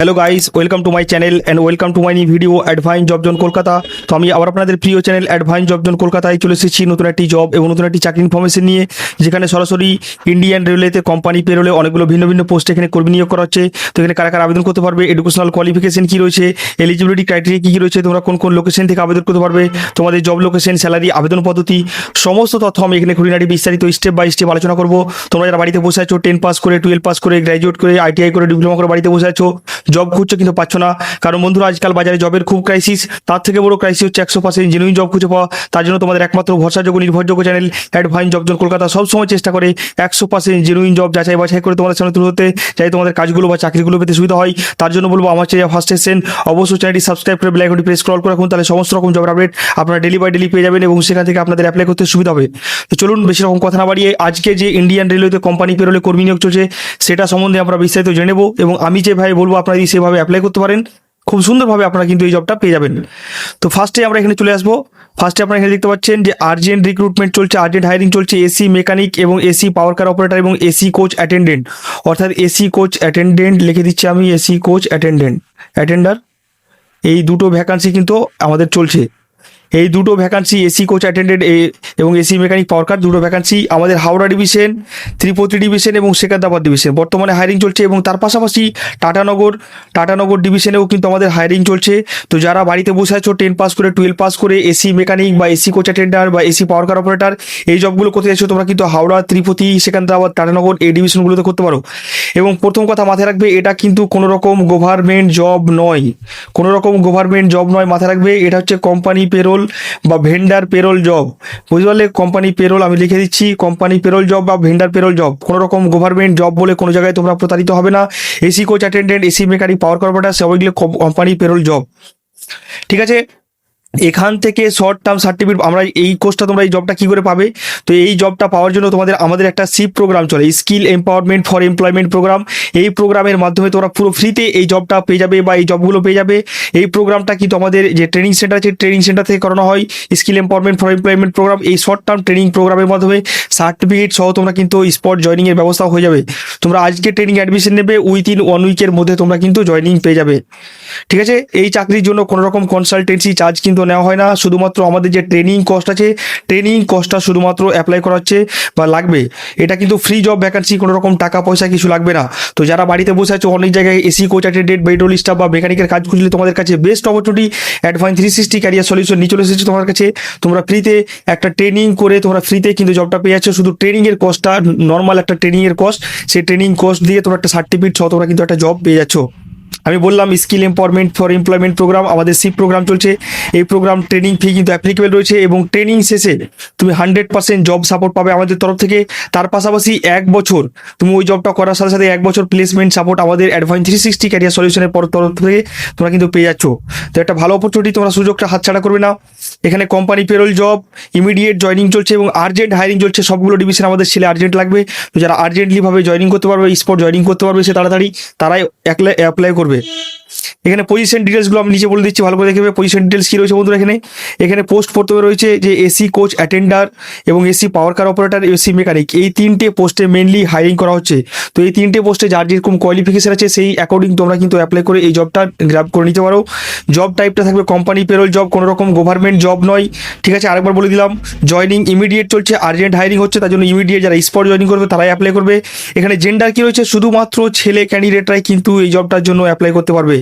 Hello guys, welcome to my channel and welcome to my new video অ্যাডভাইন job zone Kolkata. তো আমি আবার আপনাদের প্রিয় চ্যানেল অ্যাডভাইন জব জোন কলকাতায় চলে এসেছি নতুন একটি জব এবং নতুন একটি চাকরি ইনফরমেশন নিয়ে, যেখানে সরাসরি ইন্ডিয়ান রেলওয়েতে কোম্পানি পেরোলে অনেকগুলো ভিন্ন ভিন্ন পোস্টে এখানে কর্মী নিয়োগ করা হচ্ছে। তো এখানে কারা কারা আবেদন করতে পারবে, এডুকেশনাল কোয়ালিফিকেশন কী রয়েছে, এলিজিবিলিটি ক্রাইটেরিয়া কী কী রয়েছে, তোমরা কোন কোন লোকেশন থেকে আবেদন করতে পারবে, তোমাদের জব লোকেশন, স্যালারি, আবেদন পদ্ধতি, সমস্ত তথ্য আমি এখানে খুঁটিনাটি বিস্তারিত স্টেপ বাই স্টেপ আলোচনা করবো। তোমরা যারা বাড়িতে বসে আছো, 10 পাস করে, 12 পাস করে, গ্র্যাজুয়েট করে, আইটিআই করে, ডিপ্লোমা করে বাড়িতে বসে আছো, জব খুঁজছো কিন্তু পাচ্ছ না, কারণ বন্ধুরা আজকাল বাজারে জবের খুব ক্রাইসিস। তার থেকে বড় ক্রাইসিস হচ্ছে 100% জেনুইন জব খুঁজে পাওয়া। তার জন্য তোমাদের একমাত্র ভরসাযোগ্য নির্ভরযোগ্য চ্যানেল অ্যাডভাইন জব জোন কলকাতা সবসময় চেষ্টা করে 100% জেনুইন জব যাচাই বাছাই করে তোমাদের সামনে তুলে ধরতে, যাতে তোমাদের কাজগুলো বা চাকরিগুলো পেতে সুবিধা হয়। তার জন্য বলবো আমার চ্যানেল ফার্স্ট এসেছেন, অবশ্যই চ্যানেলটি সাবস্ক্রাইব করে বেল আইকনটি প্রেস করে রাখুন, তাহলে সমস্ত রকম জবের আপডেট আপনারা ডেলি বাই ডেলি পেয়ে যাবেন এবং সেখান থেকে আপনাদের অ্যাপ্লাই করতে সুবিধা হবে। তো চলুন বেশি রকম কথা না বাড়িয়ে আজকে যে ইন্ডিয়ান রেলওয়েতে কোম্পানি পেরোলে কর্মী নিয়োগ চলছে সেটা সম্বন্ধে আমরা বিস্তারিত জেনে নেব, এবং আমি যেভাবে বলবো আপনারা যদি সেভাবে অ্যাপ্লাই করতে পারেন খুব সুন্দরভাবে আপনারা কিন্তু এই জবটা পেয়ে যাবেন। তো ফার্স্টে আমরা এখানে চলে আসবো। ফার্স্টে আপনারা এখানে দেখতে পাচ্ছেন যে আর্জেন্ট রিক্রুটমেন্ট চলছে, আর্জেন্ট হায়ারিং চলছে এসি মেকানিক এবং এসি পাওয়ার কার অপারেটর এবং এসি কোচ অ্যাটেন্ডেন্ট, অর্থাৎ এসি কোচ অ্যাটেন্ডেন্ট লিখে দিচ্ছি আমি, এসি কোচ অ্যাটেন্ডার, এই দুটো ভ্যাকান্সি কিন্তু আমাদের চলছে। এই দুটো ভ্যাকান্সি এসি কোচ অ্যাটেন্ডেন্ট এবং এসি মেকানিক পাওয়ার কার দুটো ভ্যাকান্সি আমাদের হাওড়া ডিভিশন, ত্রিপতি ডিভিশন এবং সেকান্দ্রাবাদ ডিভিশন বর্তমানে হায়ারিং চলছে, এবং তার পাশাপাশি টাটানগর ডিভিশনেও কিন্তু আমাদের হায়ারিং চলছে। তো যারা বাড়িতে বসে আছো 10 পাস করে, 12 পাস করে এসি মেকানিক বা এসি কোচ অ্যাটেন্ডার বা এসি পাওয়ার কার অপারেটর এই জবগুলো করতে চাইছো, তোমরা কিন্তু হাওড়া, ত্রিপতি, সেকান্দ্রাবাদ, টাটানগর এই ডিভিশনগুলোতে করতে পারো। এবং প্রথম কথা মাথায় রাখবে, এটা কিন্তু কোনো রকম গভর্নমেন্ট জব নয়, মাথায় রাখবে। এটা হচ্ছে কোম্পানি পেরোল বা ভেন্ডার পেরোল জব, বুঝতে পারলে? কোম্পানি পেরোল আমি লিখে দিচ্ছি, কোম্পানি পেরোল জব বা ভেন্ডার পেরোল জব। কোনো রকম গভর্নমেন্ট জব বলে কোনো জায়গায় তোমরা প্রতারিত হবে না। AC coach attendant, AC mechanic, power corporator সবগুলো কোম্পানি পেরোল জব, ঠিক আছে? এখান থেকে শর্ট টার্ম সার্টিফিকেট আমরা এই কোর্সটা তোমরা এই জবটা কী করে পাবে? তো এই জবটা পাওয়ার জন্য আমাদের একটা সিপ প্রোগ্রাম চলে, skill empowerment for employment programme. এই প্রোগ্রামের মাধ্যমে তোমরা পুরো ফ্রিতে এই জবটা পেয়ে যাবে বা এই জবগুলো পেয়ে যাবে। এই প্রোগ্রামটা কিন্তু আমাদের যে ট্রেনিং সেন্টার আছে, ট্রেনিং সেন্টার থেকে করানো হয়। Skill empowerment for employment programme, এই শর্ট টার্ম ট্রেনিং প্রোগ্রামের মাধ্যমে সার্টিফিকেট সহ তোমরা কিন্তু স্পট জয়নিংয়ের ব্যবস্থা হয়ে যাবে। তোমরা আজকে ট্রেনিং অ্যাডমিশন নেবে, উইথিন 1 উইকের মধ্যে তোমরা কিন্তু জয়নিং পেয়ে যাবে, ঠিক আছে? এই চাকরির জন্য কোনো রকম কনসালটেন্সি চার্জ কিন্তু নেওয়া হয় না, শুধুমাত্র আমাদের যে ট্রেনিং কস্ট আছে, ট্রেনিং কস্টটা শুধুমাত্র অ্যাপ্লাই করা হচ্ছে বা লাগবে। এটা কিন্তু ফ্রি জব ভ্যাকান্সি, কোনো রকম টাকা পয়সা কিছু লাগবে না। তো যারা বাড়িতে বসে আছো, অনেক জায়গায় AC coach attendant, petrol staff বা মেকানিকের কাজ খুঁজলে তোমাদের কাছে বেস্ট অপরচুনিটি অ্যাডভাইন 360 ক্যারিয়ার সলিউশন নিয়ে চলে এসেছে তোমার কাছে। তোমরা ফ্রিতে একটা ট্রেনিং করে তোমরা ফ্রিতে কিন্তু জবটা পেয়ে যাচ্ছ। শুধু ট্রেনিংয়ের কস্টটা নর্মাল একটা ট্রেনিংয়ের কস্ট, সেই ট্রেনিং কস্ট দিয়ে তোমরা একটা সার্টিফিকেট সহ তোমরা কিন্তু একটা জব পেয়ে যাচ্ছ। আমি বললাম skill empowerment for employment programme, আমাদের সিপ প্রোগ্রাম চলছে। এই প্রোগ্রাম ট্রেনিং ফি কিন্তু অ্যাপ্লিকেবল রয়েছে, এবং ট্রেনিং শেষে তুমি 100% জব সাপোর্ট পাবে আমাদের তরফ থেকে। তার পাশাপাশি 1 বছর তুমি ওই জবটা করার সাথে সাথে 1 বছর প্লেসমেন্ট সাপোর্ট আমাদের অ্যাডভাইন 360 ক্যারিয়ার সলিউশনের তরফ থেকে তোমরা কিন্তু পেয়ে যাচ্ছ। তো একটা ভালো অপরচুনিটি, তোমরা সুযোগটা হাতছাড়া করবে না। এখানে company payroll job, immediate joining চলছে এবং আর্জেন্ট হায়ারিং চলছে। সবগুলো ডিভিশন আমাদের ছেলে আর্জেন্ট লাগবে। তো যারা আর্জেন্টলিভাবে জয়নিং করতে পারবে, স্পট জয়নিং করতে পারবে সে তাড়াতাড়ি, তারাই অ্যাপ্লাই করবে। এখানে পজিশন ডিটেলসগুলো আমি নিচে বলে দিচ্ছি, ভালো করে দেখবে পজিশন ডিটেলস কী রয়েছে বন্ধুরা। এখানে পোস্ট প্রথমে রয়েছে যে এসি কোচ অ্যাটেন্ডার এবং এসি পাওয়ার কার অপারেটর, এসি মেকানিক, এই 3টে পোস্টে মেনলি হায়ারিং করা হচ্ছে। তো এই 3টে পোস্টে যার যেরকম কোয়ালিফিকেশন আছে সেই অ্যাকর্ডিং তোমরা কিন্তু অ্যাপ্লাই করে এই জবটা গ্র্যাব করে নিতে পারো। জব টাইপটা থাকবে কোম্পানি পেরোল জব, কোনো রকম গভর্নমেন্ট জব নয়, ঠিক আছে? আরেকবার বলে দিলাম, জয়নিং ইমিডিয়েট চলছে, আর্জেন্ট হায়ারিং হচ্ছে, তার জন্য ইমিডিয়েট যারা স্পট জয়নিং করবে তারাই অ্যাপ্লাই করবে। এখানে জেন্ডার কী রয়েছে, শুধুমাত্র ছেলে ক্যান্ডিডেটরাই কিন্তু এই জবটার জন্য অ্যাপ্লাই করতে পারবে।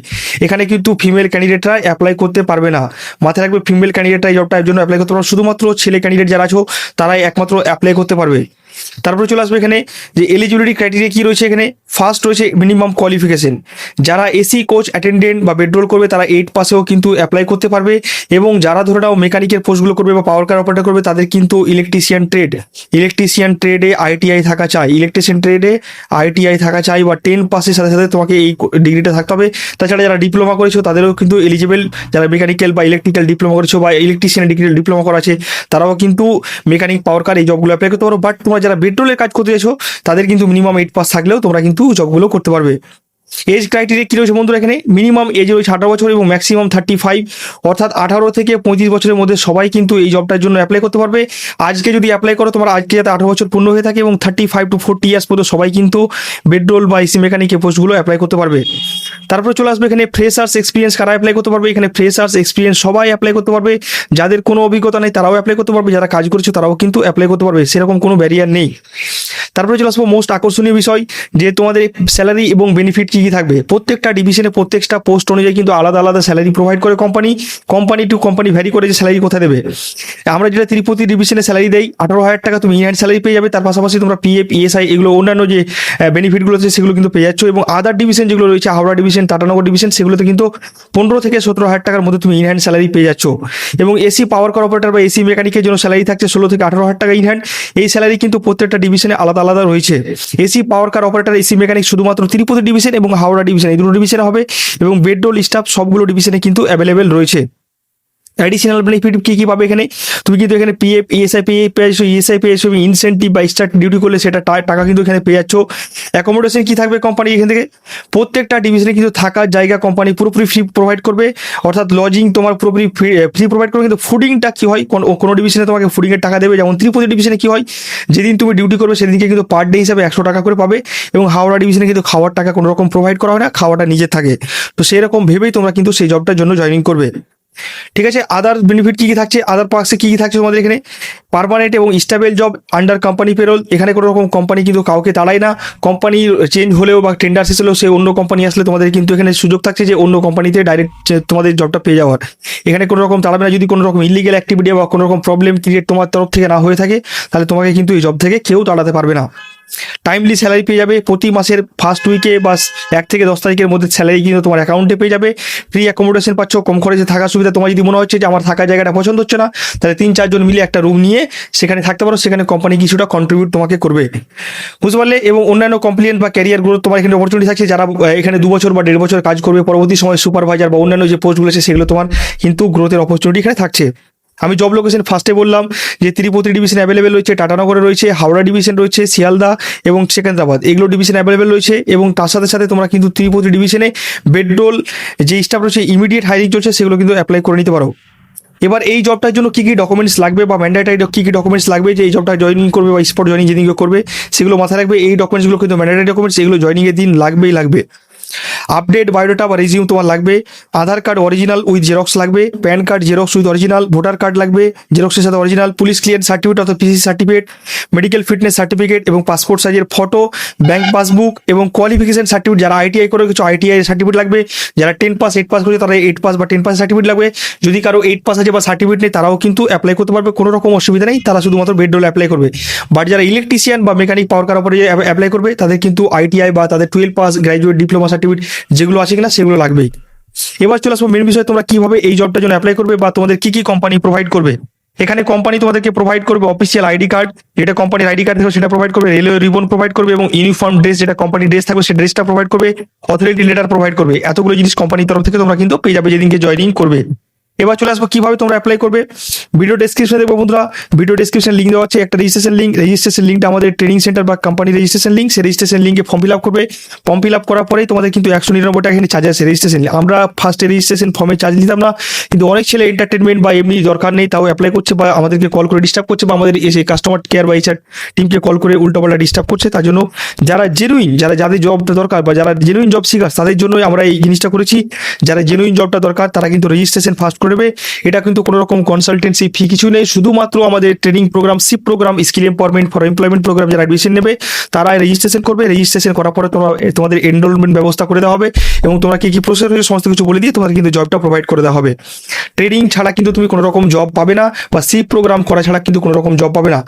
এখানে কিন্তু ফিমেল ক্যান্ডিডেটরা অ্যাপ্লাই করতে পারবে না, মাথায় রাখবে। ফিমেল ক্যান্ডিডেটরা এই জবটার জন্য অ্যাপ্লাই করতে পারবে, শুধুমাত্র ছেলে ক্যান্ডিডেট যারা আছো তারাই একমাত্র অ্যাপ্লাই করতে পারবে। তারপরে চলে আসবে এখানে যে এলিজিবিলিটি ক্রাইটেরিয়া কী রয়েছে। এখানে ফার্স্ট রয়েছে মিনিমাম কোয়ালিফিকেশন। যারা এসি কোচ অ্যাটেন্ডেন্ট বা পেট্রোল করবে তারা 8 পাসেও কিন্তু অ্যাপ্লাই করতে পারবে, এবং যারা ধরে নাও মেকানিকের পোস্টগুলো করবে বা পাওয়ার কার অপারেটর করবে তাদের কিন্তু ইলেকট্রিশিয়ান ট্রেডে আইটিআই থাকা চাই, ইলেকট্রিশিয়ান ট্রেডে আইটিআই থাকা চাই, বা 10 পাসের সাথে সাথে তোমাকে এই ডিগ্রিটা থাকতে হবে। তাছাড়া যারা ডিপ্লোমা করেছো তাদেরও কিন্তু এলিজিবল, যারা মেকানিক্যাল বা ইলেকট্রিক্যাল ডিপ্লোমা করেছো বা ইলেকট্রিশিয়ান ডিপ্লোমা করা আছে তারাও কিন্তু মেকানিক পাওয়ার কার এই জবগুলো অ্যাপ্লাই করতে পারো। বাট তোমরা যারা পেট্রোলের কাজ করতে চাইছো তাদের কিন্তু মিনিমাম 8 পাস থাকলেও তোমরা কিন্তু জবগুলো করতে পারবে। এজ ক্রাইটেরিয়া কী রয়েছে বন্ধুরা, এখানে মিনিমাম এজ রয়েছে 18 বছর এবং ম্যাক্সিমাম 35, অর্থাৎ 18 থেকে 35 বছরের মধ্যে সবাই কিন্তু এই জবটার জন্য অ্যাপ্লাই করতে পারবে। আজকে যদি অ্যাপ্লাই করো, তোমার আজকে যাতে 18 বছর পূর্ণ হয়ে থাকে এবং 35 to 40 ইয়ার্স পর্যন্ত সবাই কিন্তু বেডরোল বা এসি মেকানিক এই পোস্টগুলো অ্যাপ্লাই করতে পারবে। তারপরে চলে আসবে এখানে ফ্রেশার্স এক্সপিরিয়েন্স কারা অ্যাপ্লাই করতে পারবে। এখানে ফ্রেশার্স এক্সপিরিয়েন্স সবাই অ্যাপ্লাই করতে পারবে, যাদের কোনো অভিজ্ঞতা নেই তারাও অ্যাপ্লাই করতে পারবে, যারা কাজ করেছে তারাও কিন্তু অ্যাপ্লাই করতে পারবে, সেরকম কোনো ব্যারিয়ার নেই। তারপরে চলে আসবো মোস্ট আকর্ষণীয় বিষয়, যে তোমাদের স্যালারি এবং বেনিফিট কী কী থাকবে। প্রত্যেকটা ডিভিশনে প্রত্যেকটা পোস্ট অনুযায়ী কিন্তু আলাদা আলাদা স্যালারি প্রোভাইড করে কোম্পানি টু কোম্পানি ভ্যারি করে যে স্যালারি কোথায় দেবে। আমরা যেটা তিরুপতি ডিভিশনে স্যালারি দেই 18,000 টাকা তুমি ইনহ্যান্ড স্যালারি পেয়ে যাবে, তার পাশাপাশি তোমরা পিএফ, ইএসআই এগুলো অন্যান্য যে বেনিফিটগুলো আছে সেগুলো কিন্তু পেয়ে যাচ্ছ। এবং আদার ডিভিশন যেগুলো রয়েছে, হাওড়া ডিভিশন, টাটানগর ডিভিশন, সেগুলোতে কিন্তু 15 থেকে 17,000 টাকার মধ্যে তুমি ইনহ্যান্ড স্যালারি পেয়ে যাচ্ছ। এবং এসি পাওয়ার অপারেটর বা এসি মেকানিকের জন্য স্যালারি থাকছে 16 থেকে 18,000 টাকা ইনহ্যান্ড। এই স্যালারি কিন্তু প্রত্যেকটা ডিভিশনে আলাদা আলাদা রয়েছে। এসি পাওয়ার কার অপারেটর, এসি মেকানিক শুধুমাত্র তিরুপতি ডিভিশন এবং হাওড়া ডিভিশন এই দুটো ডিভিশনে হবে, এবং বেডরোল স্টাফ সবগুলো ডিভিশনে কিন্তু অ্যাভেলেবেল রয়েছে। অ্যাডিশনাল বেনিফিট কী কী পাবে এখানে, তুমি কিন্তু এখানে পিএফ, ইএসআই পেয়ে যাচ্ছ, ইএসআই পেয়ে যাচ্ছ, ইনসেন্টিভ বা স্টার্ট ডিউটি করলে সেটা টাকা কিন্তু এখানে পেয়ে যাচ্ছ। অ্যাকোমোডেশন কী থাকবে কোম্পানি এখান থেকে, প্রত্যেকটা ডিভিশনে কিন্তু থাকার জায়গা কোম্পানি পুরোপুরি ফ্রি প্রোভাইড করবে, অর্থাৎ লজিং তোমার পুরোপুরি ফ্রি প্রোভাইড করবে। কিন্তু ফুডিংটা কী হয়, কোনো ডিভিশনে তোমাকে ফুডিংয়ের টাকা দেবে, যেমন তিরুপতি ডিভিশনে কী হয়, যেদিন তুমি ডিউটি করবে সেদিনকে কিন্তু পার ডে হিসাবে 100 টাকা করে পাবে। এবং হাওড়া ডিভিশনে কিন্তু খাওয়ার টাকা কোনো রকম প্রোভাইড করা হয় না, খাওয়াটা নিজে থাকে। তো সেই রকম ভেবেই তোমরা কিন্তু সেই জবটার জন্য জয়েনিং করবে। ঠিক আছে, আদার বেনিফিট কী কী থাকছে, আদার পার্কসে কী কী থাকছে তোমাদের এখানে, পার্মানেন্ট এবং stable job under company payroll. এখানে কোনো রকম কোম্পানি কিন্তু কাউকে তাড়ায় না, কোম্পানি চেঞ্জ হলেও বা টেন্ডার শেষ হলেও সে অন্য কোম্পানি আসলে তোমাদের কিন্তু এখানে সুযোগ থাকছে যে অন্য কোম্পানিতে ডাইরেক্ট তোমাদের জবটা পেয়ে যাওয়ার। এখানে কোনো রকম তাড়াবে না, যদি কোনো রকম ইলিগাল অ্যাক্টিভিটি বা কোনো রকম প্রবলেম ক্রিয়েট তোমার তরফ থেকে না হয়ে থাকে, তাহলে তোমাকে কিন্তু এই জব থেকে কেউ তাড়াতে পারবে না। টাইমলি স্যালারি পেয়ে যাবে, প্রতি মাসের ফার্স্ট উইকে বা 1 থেকে 10 তারিখের মধ্যে স্যালারি কিন্তু তোমার অ্যাকাউন্টে পেয়ে যাবে। ফ্রি অ্যাকোমোডেশন পাচ্ছ, কম খরচে থাকার সুবিধা। তোমার যদি মনে হচ্ছে যে আমার থাকার জায়গাটা পছন্দ হচ্ছে না, তাহলে 3-4 জন মিলে একটা রুম নিয়ে সেখানে থাকতে পারো, সেখানে কোম্পানি কিছুটা কন্ট্রিবিউট তোমাকে করবে, বুঝতে পারলে। এবং অন্যান্য কমপ্লিয়েন্ট বা ক্যারিয়ার গ্রোথ তোমার এখানে অপরচুনিটি থাকছে, যারা এখানে 2 বছর বা 1.5 বছর কাজ করবে, পরবর্তী সময় সুপারভাইজার বা অন্যান্য যে পোস্টগুলো আছে সেগুলো তোমার কিন্তু গ্রোথের অপরচুনিটি এখানে থাকছে। আমি জব লোকেশন ফার্স্টে বললাম যে তিরুপতি ডিভিশন অ্যাভেলেবেল রয়েছে, টাটানগরে রয়েছে, হাওড়া ডিভিশন রয়েছে, শিয়ালদা এবং সেকেন্দ্রাবাদ এগুলো ডিভিশন অ্যাভেলেবেল রয়েছে। এবং তার সাথে সাথে তোমরা কিন্তু তিরুপতি ডিভিশনে বেডরোল যে স্টাফ রয়েছে ইমিডিয়েট হায়ারিং চলছে, সেগুলো কিন্তু অ্যাপ্লাই করে নিতে পারো। এবার এই জবটার জন্য কী কী ডকুমেন্টস লাগবে বা ম্যান্ডেটারি কী কী ডকুমেন্টস লাগবে, যে এই জবটা জয়েনিং করবে বা স্পট জয়েনিং যেদিন করবে সেগুলো মাথায় রাখবে। এই ডকুমেন্টসগুলো কিন্তু ম্যান্ডেটারি ডকুমেন্টস, এগুলো জয়েনিংয়ের দিন লাগবে। আপডেট বায়োডাটা বা রেজিউম তোমার লাগবে, আধার কার্ড অরিজিনাল উইথ জেরক্স লাগবে, pan card xerox with original, voter card লাগবে জেরক্সের সাথে অরিজিনাল, পুলিশ ক্লিয়ারেন্স সার্টিফিকেট অর্থাৎ পিসি সার্টিফিকেট, মেডিকেল ফিটনেস সার্টিফিকেট এবং পাসপোর্ট সাইজের ফটো, ব্যাংক পাসবুক এবং কোয়ালিফিকেশন সার্টিফিকেট। যারা আইটিআই করে কিছু আইটিআই সার্টিফিকেট লাগবে, যারা 10 পাস 8 পাস করেছে তারা 8 পাস বা 10 পাস সার্টিফিকেট লাগবে। যদি কারো 8 পাস আছে বা সার্টিফিকেট নেই তারাও কিন্তু অ্যাপ্লাই করতে পারবে, কোনো রকম অসুবিধা নেই, তারা শুধুমাত্র বেডরোল অ্যাপ্লাই করবে। বাট যারা ইলেকট্রিশিয়ান বা মেকানিক পাওয়ার কার উপরে অ্যাপ্লাই করবে তাদের কিন্তু আইটিআই বা তাদের 12 পাস গ্র্যাজুয়েট ডিপ্লোমা সার্টিফিকেট যেগুলো আছে কিনা সেগুলো লাগবেই। এবার চলে আসবো মেন বিষয়, তোমরা কিভাবে এই জবটার জন্য অ্যাপ্লাই করবে বা তোমাদের কি কি কোম্পানি প্রোভাইড করবে। এখানে কোম্পানি তোমাদেরকে প্রোভাইড করবে অফিসিয়াল আইডি কার্ড, যেটা কোম্পানির আইডি কার্ড থাকবে সেটা প্রোভাইড করবে, রেলওয়ে রিবন প্রোভাইড করবে এবং ইউনিফর্ম ড্রেস যেটা কোম্পানির ড্রেস থাকবে সেই ড্রেসটা প্রোভাইড করবে, অথরিটি লেটার প্রোভাইড করবে। এতগুলো জিনিস কোম্পানির তরফ থেকে তোমরা কিন্তু পেয়ে যাবে যেদিনকে জয়েনিং করবে। এবার চলে আসবো কিভাবে তোমরা অ্যাপ্লাই করবে। ভিডিও ডেসক্রিপশনে দেখবো বন্ধুরা, ভিডিও ডেসক্রিপশন লিঙ্ক দেওয়া আছে, একটা রেজিস্ট্রেশন লিঙ্কটা আমাদের ট্রেনিং সেন্টার বা কোম্পানি রেজিস্ট্রেশন লিঙ্ক, সেই রেজিস্ট্রেশন লিঙ্কে ফর্ম ফিল আপ করবে। ফর্ম ফিল আপ করার পরেই তোমাদের কিন্তু 199 টাকা এখানে চার্জ আছে রেজিস্ট্রেশন। আমরা ফার্স্টে রেজিস্ট্রেশন ফর্মে চার্জ নিতাম না, কিন্তু অনেক ছেলে এন্টারটেনমেন্ট বা এমনি দরকার নেই তাও অ্যাপ্লাই করছে বা আমাদেরকে কল করে ডিস্টার্ব করছে বা আমাদের এসে কাস্টমার কেয়ার বা এইচআর টিমকে কল করে উল্টোপাল্টা ডিস্টার্ব করছে। তার জন্য যারা জেনুইন, যাদের জবটা দরকার বা যারা জেনুইন জব সিকার তাদের জন্যই আমরা এই জিনিসটা করেছি। যারা জেনুইন জবটা দরকার তারা কিন্তু রেজিস্ট্রেশন ফার্স্ট করবে। এটা কিন্তু কোনো রকম কনসালটেন্সি ফি কিছু নেই, শুধুমাত্র আমাদের training programme, SEEP programme, skill empowerment for employment programme যারা অ্যাডমিশন নেবে তারা রেজিস্ট্রেশন করবে। রেজিস্ট্রেশন করার পরে তোমাদের এনরোলমেন্ট ব্যবস্থা করে দেওয়া হবে এবং তোমরা কি কি প্রসেস রয়েছে সমস্ত কিছু বলে দিয়ে তোমাদের কিন্তু জবটা প্রোভাইড করে দেওয়া হবে। ট্রেনিং ছাড়া কিন্তু তুমি কোনো রকম জব পাবে না বা সিপ প্রোগ্রাম করা ছাড়া কিন্তু কোনো রকম জব পাবে না।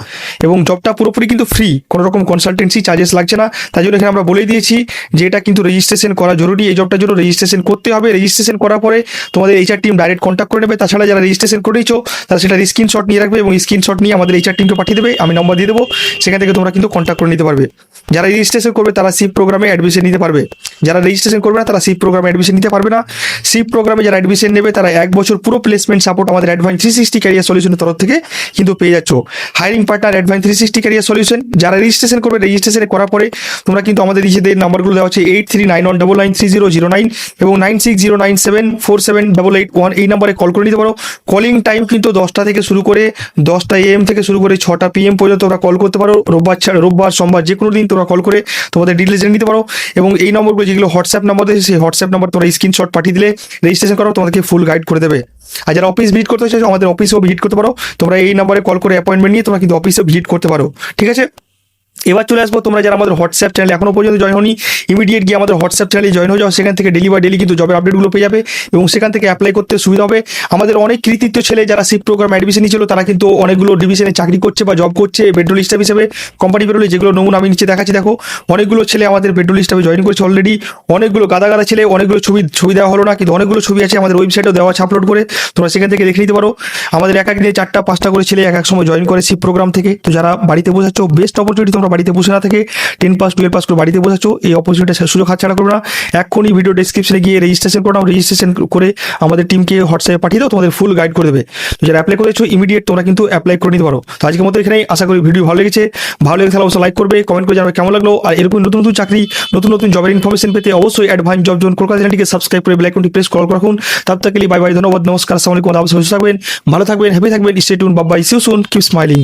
এবং জবটা পুরোপুরি কিন্তু ফ্রি, কোনো রকম কনসালটেন্সি চার্জেস লাগছে না। তাই জন্য এখানে আমরা বলে দিয়েছি যে এটা কিন্তু রেজিস্ট্রেশন করা জরুরি, এই জবটার জন্য রেজিস্ট্রেশন করতে হবে। রেজিস্ট্রেশন করার পরে তোমাদের এইচআর টিম ডাইরেক্ট কন্ট্যাক্ট করে নেবে। তাছাড়া যারা রেজিস্ট্রেশন করে নিচ্ছ তারা সেটা স্ক্রিনশট নিয়ে রাখবে এবং স্ক্রিনশট নিয়ে আমাদের এইচআর টিমকে পাঠিয়ে দেবে, আমি নম্বর দিয়ে দেবো, সেখান থেকে তোমরা কিন্তু কন্ট্যাক্ট করে নিতে পারবে। যারা রেজিস্ট্রেশন করবে তারা শিপ প্রোগ্রামে অ্যাডমিশন নিতে পারবে, যারা রেজিস্ট্রেশন করবে না তারা শিপ প্রোগ্রামে অ্যাডমিশন নিতে পারবে না। শিপ প্রোগ্রামে যারা অ্যাডমিশন নেবে তারা 1 বছর পুরো প্লেসমেন্ট সাপোর্ট আমাদের অ্যাডভান্স 360 ক্যারিয়ার সলিউশনের তরফ থেকে কিন্তু পেয়ে যাচ্ছ। Hiring partner advance 360 career solution. যারা রেজিস্ট্রেশন করবে, রেজিস্ট্রেশন করার পরে তোমরা কিন্তু আমাদের নিজেদের নাম্বারগুলো দেওয়া হচ্ছে 8391993009 এবং 9609747881 এই নাম্বারে কল করে নিতে পারো। কলিং টাইম কিন্তু 10টা থেকে শুরু করে 10টা AM থেকে শুরু করে 6টা PM পর্যন্ত তোমরা কল করতে পারো। রোববার সোমবার যে কোনো দিন তোমরা কল করে তোমাদের ডিটেলস জেনে নিতে পারো। এবং এই নম্বরগুলো যেগুলো হোয়াটসঅ্যাপ নাম্বার দিয়েছে সেই হোয়াটসঅ্যাপ নাম্বার তোমরা স্ক্রিনশট পাঠিয়ে দিলে রেজিস্ট্রেশন করো, তোমাদেরকে ফুল গাইড করে দেবে। আর যারা অফিস ভিজিট করতে চাইছো আমাদের অফিসেও ভিজিট করতে পারো, তোমরা এই নাম্বারে কল করে অ্যাপয়েন্টমেন্ট নিয়ে তোমরা কিন্তু অফিসেও ভিজিট করতে পারো। ঠিক আছে, এবার চলে আসবো, তোমরা যারা আমাদের হোয়াটসঅ্যাপ চ্যানেল এখনো পর্যন্ত জয়েন হয়নি, ইমিডিয়েট গিয়ে আমাদের হোয়াটসঅ্যাপ চ্যানেলে জয়েন হয়ে যাও। সেখান থেকে ডেলি বাই ডেলি কিন্তু জবের আপডেটগুলো পেয়ে যাবে এবং সেখান থেকে অ্যাপ্লাই করতে সুবিধা হবে। আমাদের অনেক কৃতিত্ব ছেলে যারা শিফট প্রোগ্রাম অ্যাডমিশন নিয়েছিল তারা কিন্তু অনেকগুলো ডিভিশনে চাকরি করছে বা জব করছে পেট্রোল স্টাফ হিসেবে। কোম্পানি পেরোলে যেগুলো নমুনা আমি নিচে দেখাচ্ছি, দেখো অনেকগুলো ছেলে আমাদের পেট্রোল স্টাফে জয়েন করেছে অলরেডি। অনেকগুলো গাদা গাদা ছেলে, অনেকগুলো ছবি দেওয়া হলো না, কিন্তু অনেকগুলো ছবি আছে আমাদের ওয়েবসাইটেও দেওয়া আছে আপলোড করে, তোমরা সেখান থেকে দেখে নিতে পারো। আমাদের এক দিনে 4টা 5টা করে ছেলে এক সময় জয়েন করে শিফট প্রোগ্রাম থেকে। তো যারা বাড়িতে বসাচ্ছ, বেস্ট অপরচুনিটি, তোমরা বাড়িতে বসে না থেকে 10 পাস 12 পাস করে বাড়িতে বসাচ্ছ, এই অপরচুনিটি সুযোগ হাতছাড়া করবে না। এক্ষুনি ভিডিও ডেসক্রিপশনে গিয়ে রেজিস্ট্রেশন করো, রেজিস্ট্রেশন করে আমাদের টিমকে হোয়াটসঅ্যাপে পাঠিয়ে দাও, তোমাদের ফুল গাইড করে দেবে। তো যারা অ্যাপ্লাই করেছো ইমিডিয়েট তোমরা কিন্তু অ্যাপ্লাই করে নিতে পারো। তো আজকের মতো এখানেই, আশা করি ভিডিও ভালো লেগেছে। ভালো লেগে তাহলে অবশ্যই লাইক করবে, কমেন্ট করে জানাবে কেমন লাগলো। আর এরকম নতুন নতুন চাকরি, নতুন নতুন জবের ইনফরমেশন পেতে অবশ্যই অ্যাডভান্স জব জোন কলকাতা চ্যানেলটিকে সাবস্ক্রাইব করে বেল আইকনটি প্রেস কল রাখুন। তার থেকে বাই বাই, ধন্যবাদ, নমস্কার, আসসালামু আলাইকুম, সুস্থ থাকবেন, ভালো থাকবেন, হ্যাপি থাকবেন, stay tune, bye bye, see you soon, keep smiling.